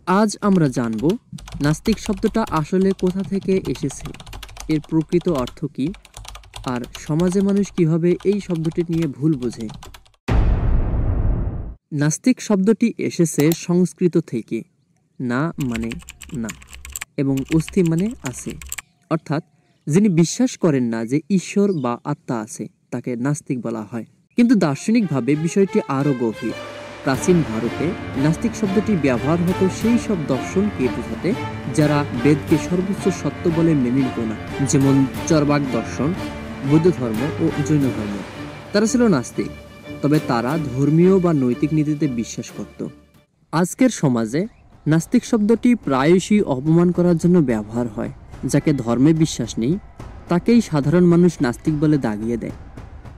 আজ আমরা জানব নাস্তিক শব্দটা আসলে কোথা থেকে এসেছে, এর প্রকৃত অর্থ কী, আর সমাজে মানুষ কিভাবে এই শব্দটি নিয়ে ভুল বোঝে। নাস্তিক শব্দটি এসেছে সংস্কৃত থেকে। না মানে না এবং অস্তি মানে আছে, অর্থাৎ যিনি বিশ্বাস করেন না যে ঈশ্বর বা আত্মা আছে তাকে নাস্তিক বলা হয়। কিন্তু দার্শনিকভাবে বিষয়টি আরও গভীর। প্রাচীন ভারতে নাস্তিক শব্দটি ব্যবহার হতো সেই সব দর্শনকে বোঝাতে যারা বেদকে সর্বোচ্চ সত্য বলে মেনে নিত না, যেমন চরবাক দর্শন, বৌদ্ধ ধর্ম ও জৈন ধর্ম। তারা ছিল নাস্তিক, তবে তারা ধর্মীয় বা নৈতিক নীতিতে বিশ্বাস করত। আজকের সমাজে নাস্তিক শব্দটি প্রায়শই অপমান করার জন্য ব্যবহার হয়। যাকে ধর্মে বিশ্বাস নেই তাকেই সাধারণ মানুষ নাস্তিক বলে দাগিয়ে দেয়।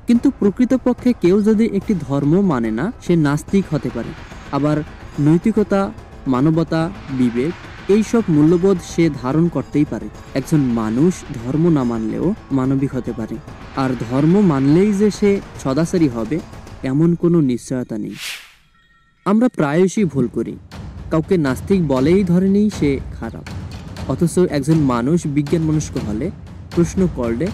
কিন্তু প্রকৃতপক্ষে কেউ যদি একটি ধর্ম মানে না, সে নাস্তিক হতে পারে। আবার নৈতিকতা, মানবতা, বিবেক এইসব মূল্যবোধ সে ধারণ করতেই পারে। একজন মানুষ ধর্ম না মানলেও মানবিক হতে পারে, আর ধর্ম মানলেই যে সে সদাচারী হবে এমন কোনো নিশ্চয়তা নেই। আমরা প্রায়শই ভুল করি, কাউকে নাস্তিক বলেই ধরে নিই সে খারাপ, অথচ একজন মানুষ বিজ্ঞান মনস্ক হলে, প্রশ্ন করলে,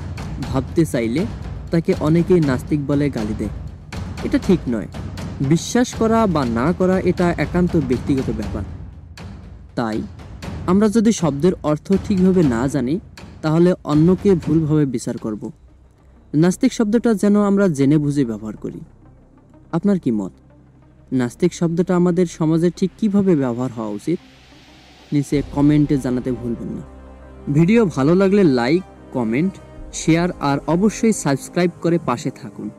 ভাবতে চাইলে তাকে অনেকেই নাস্তিক বলে গালি দেয়। এটা ঠিক নয়। বিশ্বাস করা বা না করা এটা একান্ত ব্যক্তিগত ব্যাপার। তাই আমরা যদি শব্দের অর্থ ঠিকভাবে না জানি তাহলে অন্যকে ভুলভাবে বিচার করব। নাস্তিক শব্দটা যেন আমরা জেনে বুঝে ব্যবহার করি। আপনার কি মত? নাস্তিক শব্দটা আমাদের সমাজে ঠিক কিভাবে ব্যবহার হওয়া উচিত? নিচে কমেন্টে জানাতে ভুলবেন না। ভিডিও ভালো লাগলে লাইক, কমেন্ট, শেয়ার আর অবশ্যই সাবস্ক্রাইব করে পাশে থাকুন।